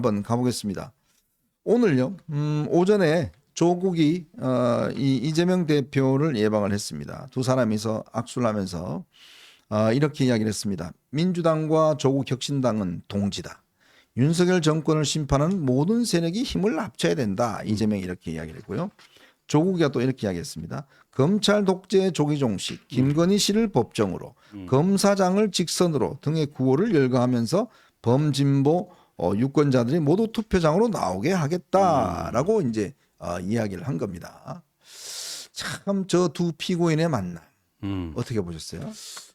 한번 가보겠습니다. 오늘요, 오전에 조국이 이재명 대표를 예방을 했습니다. 두 사람이서 악수를 하면서 이렇게 이야기를 했습니다. 민주당과 조국 혁신당은 동지다. 윤석열 정권을 심판하는 모든 세력이 힘을 합쳐야 된다. 이재명이 이렇게 이야기를 했고요. 조국이가 또 이렇게 이야기했습니다. 검찰 독재 조기종식, 김건희 씨를 법정으로, 검사장을 직선으로 등의 구호를 열거하면서 범진보 유권자들이 모두 투표장으로 나오게 하겠다라고 이제 이야기를 한 겁니다. 참 저 두 피고인의 만남 어떻게 보셨어요?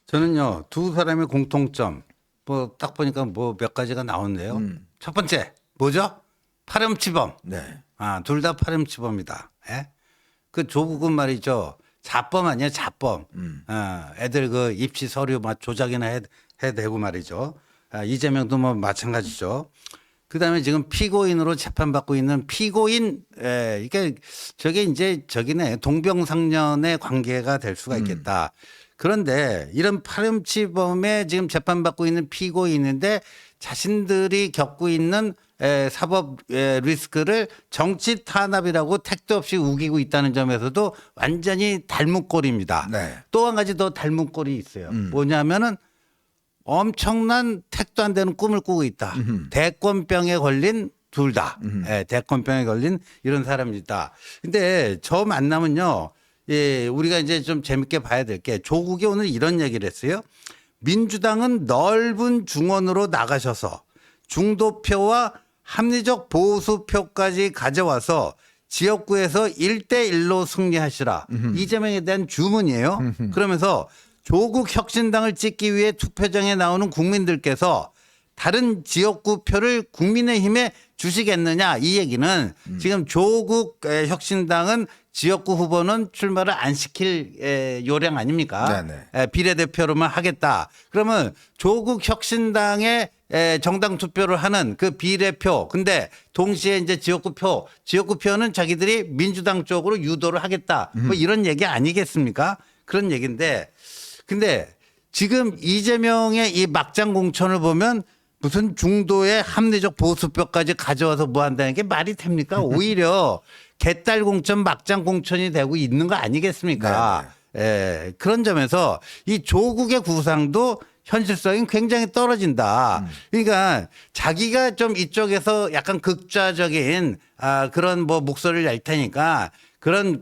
저는요, 두 사람의 공통점 뭐 딱 보니까 뭐 몇 가지가 나오는데요. 첫 번째 뭐죠? 파렴치범. 네. 둘 다 파렴치범이다. 예? 그 조국은 말이죠. 자범 아니야, 자범. 애들 그 입시 서류 막 조작이나 해대고 말이죠. 이재명도 뭐 마찬가지죠. 그다음에 지금 피고인으로 재판받고 있는 피고인, 이게 저게 이제 저기네 동병상련의 관계가 될 수가 있겠다. 그런데 이런 파렴치범에 지금 재판받고 있는 피고인인데 자신들이 겪고 있는 사법 리스크를 정치 탄압이라고 택도 없이 우기고 있다는 점에서도 완전히 닮은 꼴입니다. 네. 또 한 가지 더 닮은 꼴이 있어요. 뭐냐면은 엄청난 택도 안 되는 꿈을 꾸고 있다. 대권병에 걸린 둘 다. 대권병에 걸린 이런 사람이다. 근데 저 만남은요. 우리가 이제 좀 재밌게 봐야 될 게 조국이 오늘 이런 얘기를 했어요. 민주당은 넓은 중원으로 나가셔서 중도표와 합리적 보수표까지 가져와서 지역구에서 1대1로 승리하시라. 이재명에 대한 주문이에요. 그러면서 조국 혁신당을 찍기 위해 투표장에 나오는 국민들께서 다른 지역구 표를 국민의힘에 주시겠느냐 이 얘기는 지금 조국 혁신당은 지역구 후보는 출마를 안 시킬 요령 아닙니까? 비례대표로만 하겠다. 그러면 조국 혁신당의 정당 투표를 하는 그 비례표 근데 동시에 이제 지역구표는 자기들이 민주당 쪽으로 유도를 하겠다. 뭐 이런 얘기 아니겠습니까? 그런 얘기인데 근데 지금 이재명의 이 막장 공천을 보면 무슨 중도의 합리적 보수표까지 가져와서 뭐 한다는 게 말이 됩니까? 오히려 개딸 공천, 막장 공천이 되고 있는 거 아니겠습니까? 그런 점에서 이 조국의 구상도 현실성이 굉장히 떨어진다. 그러니까 자기가 좀 이쪽에서 약간 극좌적인 그런 뭐 목소리를 낼 테니까 그런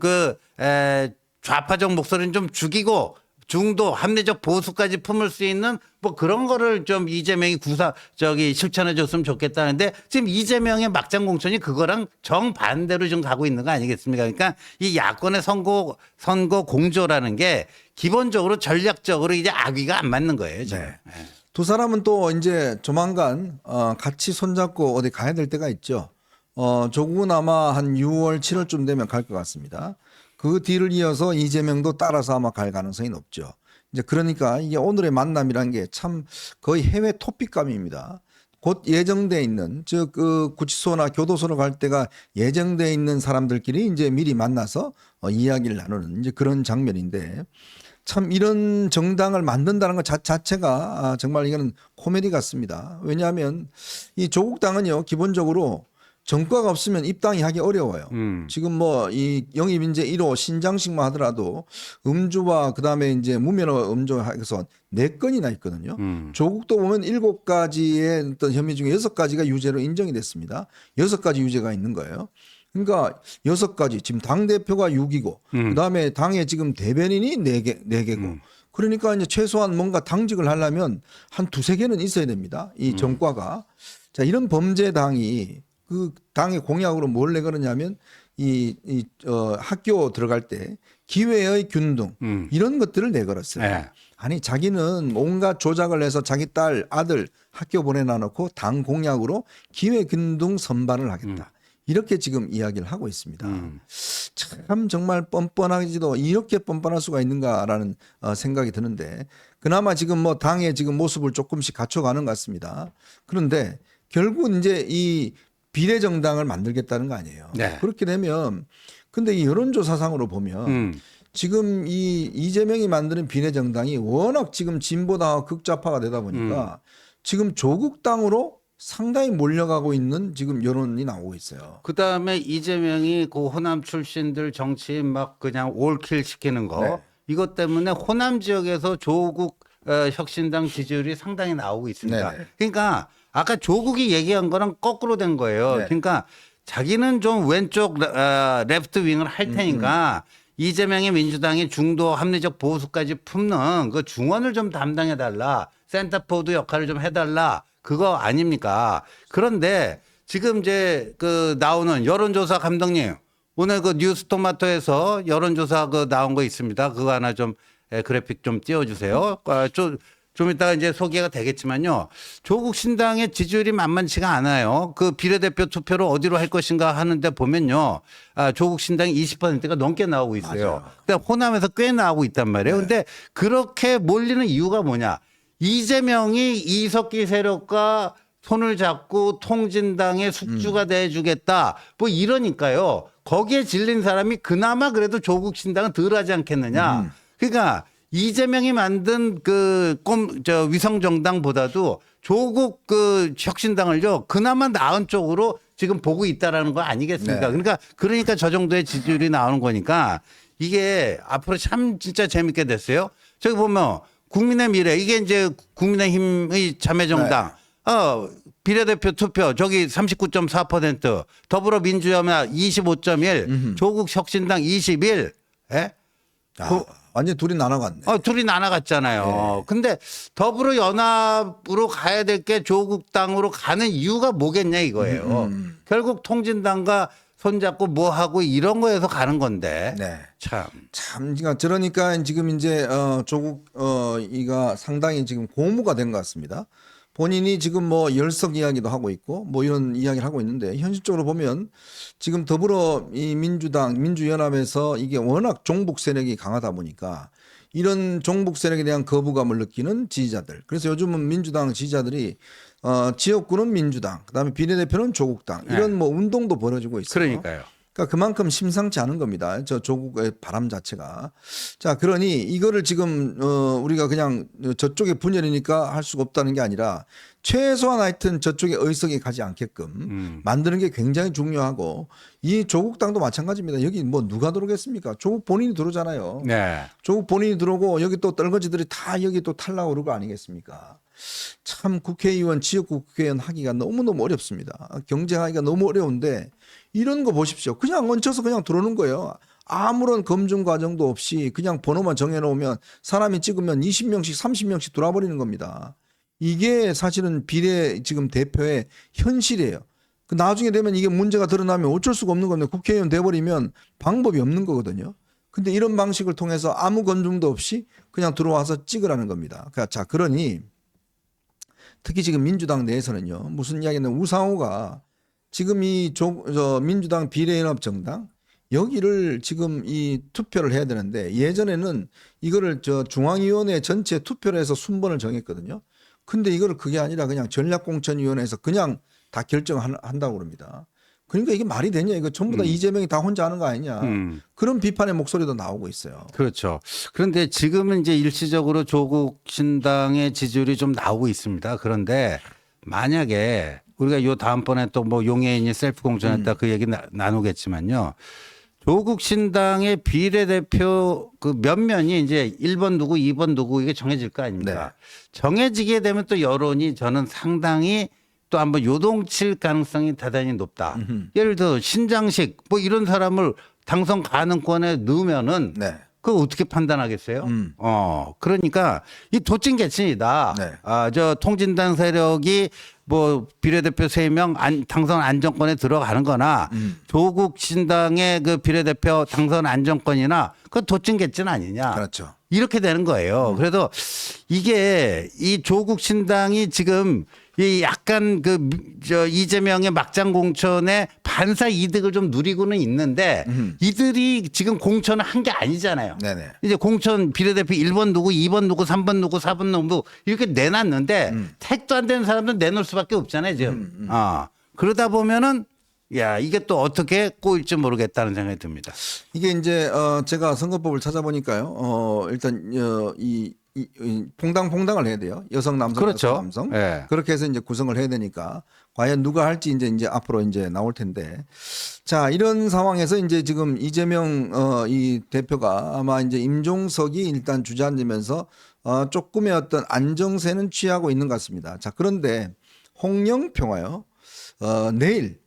좌파적 목소리는 좀 죽이고 중도 합리적 보수까지 품을 수 있는 뭐 그런 거를 좀 이재명이 실천해 줬으면 좋겠다는데 지금 이재명의 막장 공천이 그거랑 정반대로 좀 가고 있는 거 아니겠습니까? 그러니까 이 야권의 선거 공조라는 게 기본적으로 전략적으로 이제 악의가 안 맞는 거예요. 지금. 두 사람은 또 이제 조만간 같이 손잡고 어디 가야 될 때가 있죠. 조국은 아마 한 6월, 7월쯤 되면 갈 것 같습니다. 그 뒤를 이어서 이재명도 따라서 아마 갈 가능성이 높죠. 이제 그러니까 이게 오늘의 만남이라는 게 참 거의 해외 토픽감입니다. 곧 예정돼 있는 그 구치소나 교도소로 갈 때가 예정돼 있는 사람들끼리 이제 미리 만나서 이야기를 나누는 이제 그런 장면인데 참 이런 정당을 만든다는 것 자체가 정말 이거는 코미디 같습니다. 왜냐하면 이 조국당은요 기본적으로 정과가 없으면 입당이 하기 어려워요. 지금 뭐 이 영입인재 1호 신장식만 하더라도 음주와 그다음에 이제 무면허 음주해서 4건이나 있거든요. 조국도 보면 7가지의 어떤 혐의 중에 6가지가 유죄로 인정이 됐습니다. 6가지 유죄가 있는 거예요. 그러니까 6가지 지금 당대표가 6이고 그다음에 당에 지금 대변인이 4개고 그러니까 이제 최소한 뭔가 당직을 하려면 한 2-3개는 있어야 됩니다. 이 정과가. 자, 이런 범죄당이 그 당의 공약으로 뭘 내걸었냐면 학교 들어갈 때 기회의 균등 이런 것들을 내걸었어요. 아니 자기는 온갖 조작을 해서 자기 딸 아들 학교 보내놔 놓고 당 공약으로 기회 균등 선반을 하겠다. 이렇게 지금 이야기를 하고 있습니다. 참 정말 뻔뻔하지도 이렇게 뻔뻔할 수가 있는가라는 생각이 드는데 그나마 지금 뭐 당의 지금 모습을 조금씩 갖춰가는 것 같습니다. 그런데 결국 이제 이 비례정당을 만들겠다는 거 아니에요. 그렇게 되면 근데 이 여론조사상으로 보면 지금 이 이재명이 만드는 비례정당이 워낙 지금 진보당하고 극좌파가 되다 보니까 지금 조국당으로 상당히 몰려가고 있는 지금 여론이 나오고 있어요. 그 다음에 이재명이 그 호남 출신들 정치인 막 그냥 올킬 시키는 거 네. 이것 때문에 호남 지역에서 조국 혁신당 지지율이 상당히 나오고 있습니다. 네네. 그러니까 아까 조국이 얘기한 거랑 거꾸로 된 거예요. 네. 그러니까 자기는 좀 왼쪽 레프트 윙을 할 테니까 이재명의 민주당이 중도 합리적 보수까지 품는 그 중원을 좀 담당해 달라. 센터포드 역할을 좀 해달라. 그거 아닙니까? 그런데 지금 이제 그 나오는 여론조사 감독님 오늘 그 뉴스토마토에서 여론조사 그 나온 거 있습니다. 그거 하나 좀 그래픽 좀 띄워주세요. 좀 이따가 이제 소개가 되겠지만요. 조국 신당의 지지율이 만만치가 않아요. 그 비례대표 투표를 어디로 할 것인가 하는데 보면요. 조국 신당이 20%가 넘게 나오고 있어요. 맞아요. 근데 호남에서 꽤 나오고 있단 말이에요. 근데 그렇게 몰리는 이유가 뭐냐. 이재명이 이석기 세력과 손을 잡고 통진당의 숙주가 돼주겠다. 뭐 이러니까요. 거기에 질린 사람이 그나마 그래도 조국 신당은 덜하지 않겠느냐. 그러니까 이재명이 만든 그 위성 정당보다도 조국 그 혁신당을요 그나마 나은 쪽으로 지금 보고 있다라는 거 아니겠습니까? 네. 그러니까 저 정도의 지지율이 나오는 거니까 이게 앞으로 참 진짜 재밌게 됐어요. 저기 보면 국민의 미래 이게 이제 국민의힘의 자매정당 비례대표 투표 저기 39.4% 더불어민주연합 25.1 조국 혁신당 21 예? 완전 둘이 나눠갔네. 둘이 나눠갔잖아요. 네. 근데 더불어 연합으로 가야 될 게 조국당으로 가는 이유가 뭐겠냐 이거예요. 결국 통진당과 손잡고 뭐 하고 이런 거에서 가는 건데. 네. 참. 그러니까 지금 이제 조국 이가 상당히 지금 고무가 된 것 같습니다. 본인이 지금 뭐 열석 이야기도 하고 있고 뭐 이런 이야기를 하고 있는데 현실적으로 보면 지금 더불어 이 민주연합에서 이게 워낙 종북 세력이 강하다 보니까 이런 종북 세력에 대한 거부감을 느끼는 지지자들. 그래서 요즘은 민주당 지지자들이 지역구는 민주당, 그다음에 비례대표는 조국당 이런 뭐 운동도 벌어지고 있어요. 그러니까요. 그러니까 그만큼 심상치 않은 겁니다. 저 조국의 바람 자체가. 자, 그러니 이거를 지금 우리가 그냥 저쪽에 분열이니까 할 수가 없다는 게 아니라 최소한 하여튼 저쪽에 의석이 가지 않게끔 만드는 게 굉장히 중요하고 이 조국당도 마찬가지입니다. 여기 뭐 누가 들어오겠습니까? 조국 본인이 들어오잖아요. 네. 조국 본인이 들어오고 여기 또 떨거지들이 다 여기 또 탈락 오르고 아니겠습니까? 참 국회의원, 지역구 국회의원 하기가 너무너무 어렵습니다. 경쟁하기가 너무 어려운데 이런 거 보십시오. 그냥 얹혀서 그냥 들어오는 거예요. 아무런 검증 과정도 없이 그냥 번호만 정해놓으면 사람이 찍으면 20명씩 30명씩 돌아버리는 겁니다. 이게 사실은 비례 지금 대표의 현실이에요. 그 나중에 되면 이게 문제가 드러나면 어쩔 수가 없는 겁니다. 국회의원 돼버리면 방법이 없는 거거든요. 근데 이런 방식을 통해서 아무 검증도 없이 그냥 들어와서 찍으라는 겁니다. 자, 그러니 특히 지금 민주당 내에서는요. 무슨 이야기는 우상호가 지금 이 민주당 비례연합 정당 여기를 지금 이 투표를 해야 되는데 예전에는 이거를 중앙위원회 전체 투표를 해서 순번을 정했거든요. 근데 이거를 그게 아니라 그냥 전략공천위원회에서 그냥 다 결정한다고 그럽니다. 그러니까 이게 말이 되냐? 이거 전부 다 이재명이 다 혼자 하는 거 아니냐? 그런 비판의 목소리도 나오고 있어요. 그렇죠. 그런데 지금은 이제 일시적으로 조국 신당의 지지율이 좀 나오고 있습니다. 그런데 만약에 우리가 요 다음번에 또 뭐 용해인이 셀프 공천했다 그 얘기 나누겠지만요. 조국 신당의 비례대표 그 면면이 이제 1번 누구 2번 누구 이게 정해질 거 아닙니까? 네. 정해지게 되면 또 여론이 저는 상당히 또 한번 요동칠 가능성이 대단히 높다. 예를 들어 신장식 뭐 이런 사람을 당선 가능권에 넣으면은 네. 그거 어떻게 판단하겠어요? 그러니까 이 도찐개찐이다. 네. 저 통진당 세력이 뭐 비례대표 3명 당선 안정권에 들어가는 거나 조국 신당의 그 비례대표 당선 안정권이나 그 도찐개찐 아니냐. 그렇죠. 이렇게 되는 거예요. 그래서 이게 이 조국 신당이 지금 이 약간 이재명의 막장 공천에 반사 이득을 좀 누리고는 있는데 이들이 지금 공천을 한 게 아니잖아요. 네네. 이제 공천 비례대표 1번 누구, 2번 누구, 3번 누구, 4번 누구 이렇게 내놨는데 택도 안 되는 사람들 내놓을 수밖에 없잖아요, 지금. 그러다 보면은 야, 이게 또 어떻게 꼬일지 모르겠다는 생각이 듭니다. 이게 이제 제가 선거법을 찾아보니까요. 일단 이 퐁당퐁당을 해야 돼요. 여성, 남성, 그렇죠. 여성, 남성. 예. 그렇게 해서 이제 구성을 해야 되니까 과연 누가 할지 이제 앞으로 이제 나올 텐데. 자, 이런 상황에서 이제 지금 이재명 이 대표가 아마 이제 임종석이 일단 주저앉으면서 조금의 어떤 안정세는 취하고 있는 것 같습니다. 자, 그런데 홍영표가요. 내일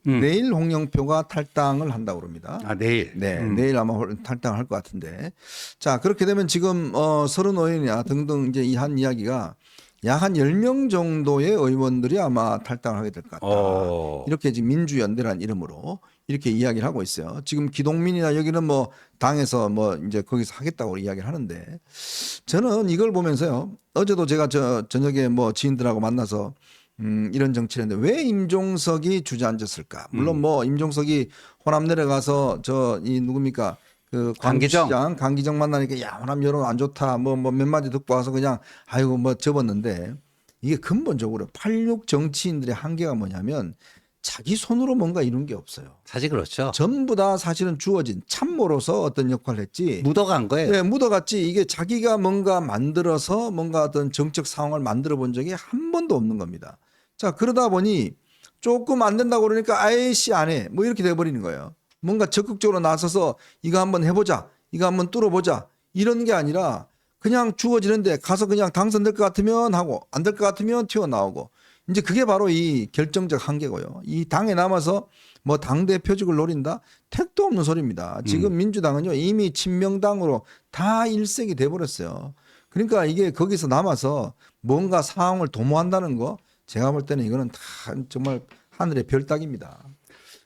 홍영표가 탈당을 한다고 그럽니다. 아, 내일. 네, 내일 아마 탈당을 할 것 같은데. 자, 그렇게 되면 지금 서른 의원이나 등등 이제 이 한 이야기가 약 한 10명 정도의 의원들이 아마 탈당을 하게 될 것 같다. 이렇게 지금 민주연대라는 이름으로 이렇게 이야기를 하고 있어요. 지금 기동민이나 여기는 뭐 당에서 뭐 이제 거기서 하겠다고 이야기를 하는데 저는 이걸 보면서요. 어제도 제가 저녁에 뭐 지인들하고 만나서 이런 정치를 했는데 왜 임종석이 주저앉았을까? 물론 뭐 임종석이 호남 내려가서 이 누굽니까? 그 강기정 만나니까 야 호남 여론 안 좋다 뭐 몇 마디 듣고 와서 그냥 아이고 뭐 접었는데 이게 근본적으로 86 정치인들의 한계가 뭐냐면 자기 손으로 뭔가 이룬 게 없어요. 사실 그렇죠. 전부 다 사실은 주어진 참모로서 어떤 역할을 했지. 묻어간 거예요. 네, 묻어갔지. 이게 자기가 뭔가 만들어서 뭔가 어떤 정책 상황을 만들어 본 적이 한 번도 없는 겁니다. 자, 그러다 보니 조금 안 된다고 그러니까 아이씨 안 해. 뭐 이렇게 돼버리는 거예요. 뭔가 적극적으로 나서서 이거 한번 해보자. 이거 한번 뚫어보자. 이런 게 아니라 그냥 주어지는데 가서 그냥 당선될 것 같으면 하고 안 될 것 같으면 튀어나오고 이제 그게 바로 이 결정적 한계고요. 이 당에 남아서 뭐 당대표직을 노린다? 택도 없는 소리입니다. 지금 민주당은요 이미 친명당으로 다 일색이 돼버렸어요. 그러니까 이게 거기서 남아서 뭔가 상황을 도모한다는 거 제가 볼 때는 이거는 다 정말 하늘의 별 따기입니다.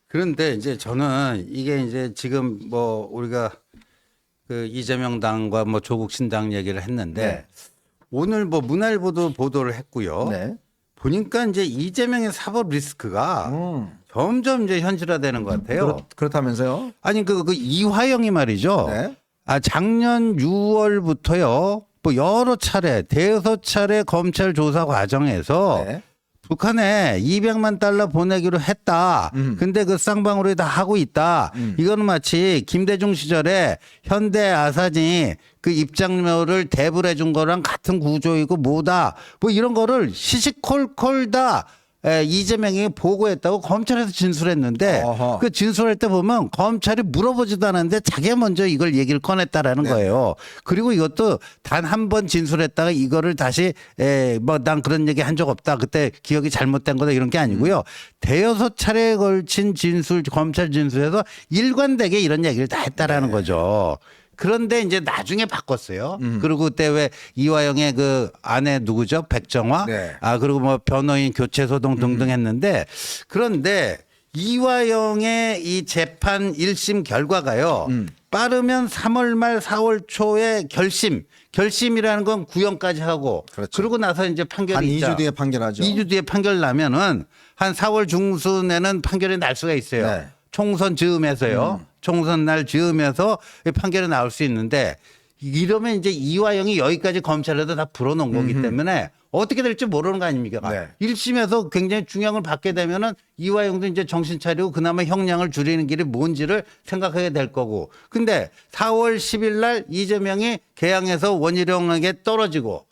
그런데 이제 저는 이게 이제 지금 뭐 우리가 그 이재명 당과 뭐 조국 신당 얘기를 했는데 네. 오늘 뭐 문화일보도 보도를 했고요. 네. 보니까 이제 이재명의 사법 리스크가 점점 이제 현실화되는 것 같아요. 그렇다면서요? 아니 그 이화영이 말이죠. 네. 작년 6월부터요. 뭐 여러 차례 대여섯 차례 검찰 조사 과정에서 네. 북한에 200만 달러 보내기로 했다. 근데 그 쌍방울이 다 하고 있다. 이거는 마치 김대중 시절에 현대 아산이 그 입장료를 대불해 준 거랑 같은 구조이고 뭐다. 뭐 이런 거를 시시콜콜 다 이재명이 보고했다고 검찰에서 진술했는데 어허. 그 진술할 때 보면 검찰이 물어보지도 않았는데 자기가 먼저 이걸 얘기를 꺼냈다라는 거예요. 그리고 이것도 단 한 번 진술했다가 이거를 다시 뭐 난 그런 얘기 한 적 없다. 그때 기억이 잘못된 거다 이런 게 아니고요. 대여섯 차례에 걸친 진술 검찰 진술에서 일관되게 이런 얘기를 다 했다라는 거죠. 그런데 이제 나중에 바꿨어요. 그리고 그때 왜 이화영의 그 아내 누구죠? 백정화? 네. 그리고 뭐 변호인 교체 소동 등등 했는데 그런데 이화영의 이 재판 1심 결과가요. 빠르면 3월 말 4월 초에 결심이라는 건 구형까지 하고 그렇죠. 그러고 나서 이제 한 판결이 2주 뒤에 판결하죠. 2주 뒤에 판결 나면은 한 4월 중순에는 판결이 날 수가 있어요. 네. 총선 즈음에서요. 총선 날 즈음에서 판결이 나올 수 있는데 이러면 이제 이화영이 여기까지 검찰에도 다 불어넣은 거기 때문에 어떻게 될지 모르는 거 아닙니까? 네. 1심에서 굉장히 중형을 받게 되면은 이화영도 이제 정신 차리고 그나마 형량을 줄이는 길이 뭔지를 생각하게 될 거고. 근데 4월 10일 날 이재명이 개항에서 원희룡에게 떨어지고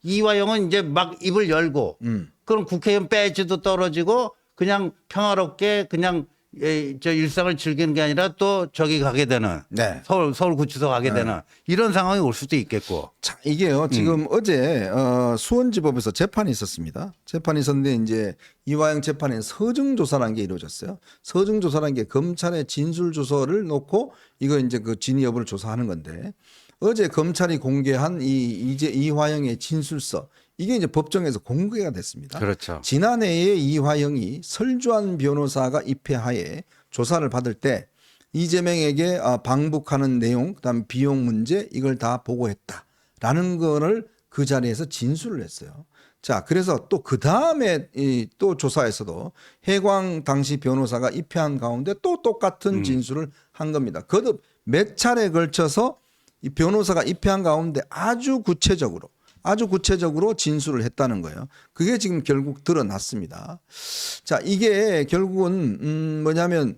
이화영은 이제 막 입을 열고 그럼 국회의원 배지도 떨어지고 그냥 평화롭게 그냥 저 일상을 즐기는 게 아니라 또 저기 가게 되는 네. 서울구치소 가게 되는 이런 상황이 올 수도 있겠고. 자, 이게요. 지금 어제 수원지법에서 재판이 있었습니다. 재판이 있었는데 이제 이화영 재판에 서증조사라는 게 이루어졌어요. 서증조사라는 게 검찰의 진술 조서를 놓고 이거 이제 그 진위 여부를 조사하는 건데 어제 검찰이 공개한 이화영의 진술서 이게 이제 법정에서 공개가 됐습니다. 그렇죠. 지난해에 이화영이 설주한 변호사가 입회하에 조사를 받을 때 이재명에게 방북하는 내용, 그다음 비용 문제 이걸 다 보고했다라는 거를 그 자리에서 진술을 했어요. 자, 그래서 또 그 다음에 또 조사에서도 해광 당시 변호사가 입회한 가운데 또 똑같은 진술을 한 겁니다. 거듭 몇 차례에 걸쳐서 이 변호사가 입회한 가운데 아주 구체적으로 진술을 했다는 거예요. 그게 지금 결국 드러났습니다. 자, 이게 결국은 뭐냐면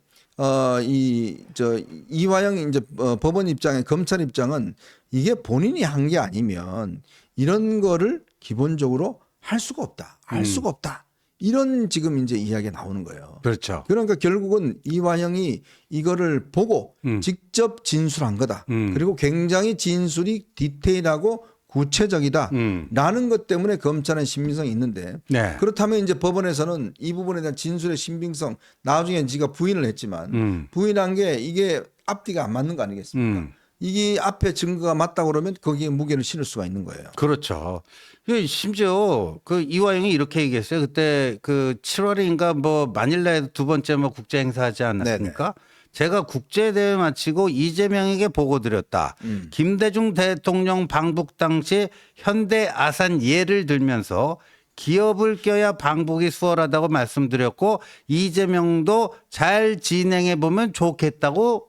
이화영 이제 법원 입장에 검찰 입장은 이게 본인이 한 게 아니면 이런 거를 기본적으로 할 수가 없다. 알 수가 없다. 이런 지금 이제 이야기가 나오는 거예요. 그렇죠. 그러니까 결국은 이완영이 이거를 보고 직접 진술한 거다. 그리고 굉장히 진술이 디테일하고 구체적이다. 라는 것 때문에 검찰은 신빙성이 있는데 네. 그렇다면 이제 법원에서는 이 부분에 대한 진술의 신빙성 나중에 지가 부인을 했지만 부인한 게 이게 앞뒤가 안 맞는 거 아니겠습니까? 이게 앞에 증거가 맞다고 그러면 거기에 무게를 실을 수가 있는 거예요. 그렇죠. 예, 심지어 그 이화영이 이렇게 얘기했어요. 그때 그 7월인가 뭐 마닐라에 두 번째 뭐 국제 행사하지 않았습니까? 제가 국제대회 마치고 이재명에게 보고 드렸다. 김대중 대통령 방북 당시 현대 아산 예를 들면서 기업을 껴야 방북이 수월하다고 말씀드렸고 이재명도 잘 진행해 보면 좋겠다고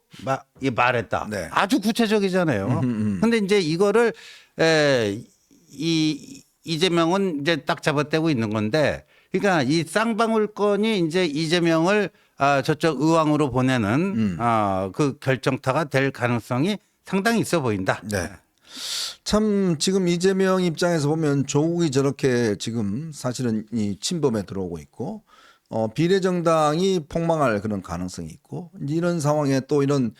말했다. 네. 아주 구체적이잖아요. 근데 이제 이거를 이재명은 이제 딱 잡아떼고 있는 건데, 그러니까 이 쌍방울권이 이제 이재명을 저쪽 의왕으로 보내는 그 결정타가 될 가능성이 상당히 있어 보인다. 네. 참 지금 이재명 입장에서 보면 조국이 저렇게 지금 사실은 이 친범에 들어오고 있고 비례정당이 폭망할 그런 가능성이 있고 이런 상황에 또 이런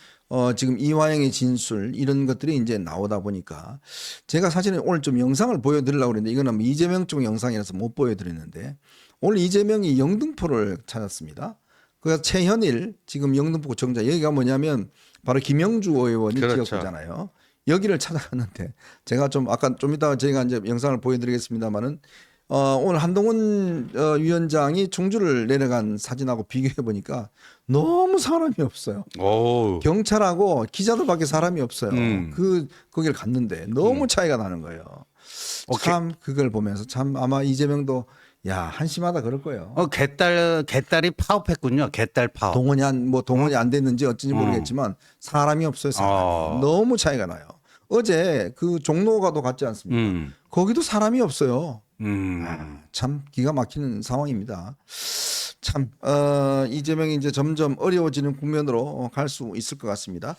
지금 이화영의 진술 이런 것들이 이제 나오다 보니까 제가 사실은 오늘 좀 영상을 보여드리려고 그랬는데 이거는 뭐 이재명 쪽 영상이라서 못 보여드렸는데 오늘 이재명이 영등포를 찾았습니다. 그래서 최현일 지금 영등포 정자 여기가 뭐냐면 바로 김영주 의원이 그렇죠. 지역구잖아요. 여기를 찾아갔는데 제가 좀 아까 좀 이따가 저희가 이제 영상을 보여드리겠습니다만은 오늘 한동훈 위원장이 충주를 내려간 사진하고 비교해 보니까 너무 사람이 없어요. 오. 경찰하고 기자들밖에 사람이 없어요. 거기를 갔는데 너무 차이가 나는 거예요. 참 그걸 보면서 참 아마 이재명도 야 한심하다 그럴 거예요. 개딸이 파업했군요. 개딸 파업. 동원이 안 됐는지 어쩐지 모르겠지만 사람이 없어요. 사람이. 너무 차이가 나요. 어제 그 종로가도 갔지 않습니까? 거기도 사람이 없어요. 참 기가 막히는 상황입니다. 참 이재명이 이제 점점 어려워지는 국면으로 갈 수 있을 것 같습니다.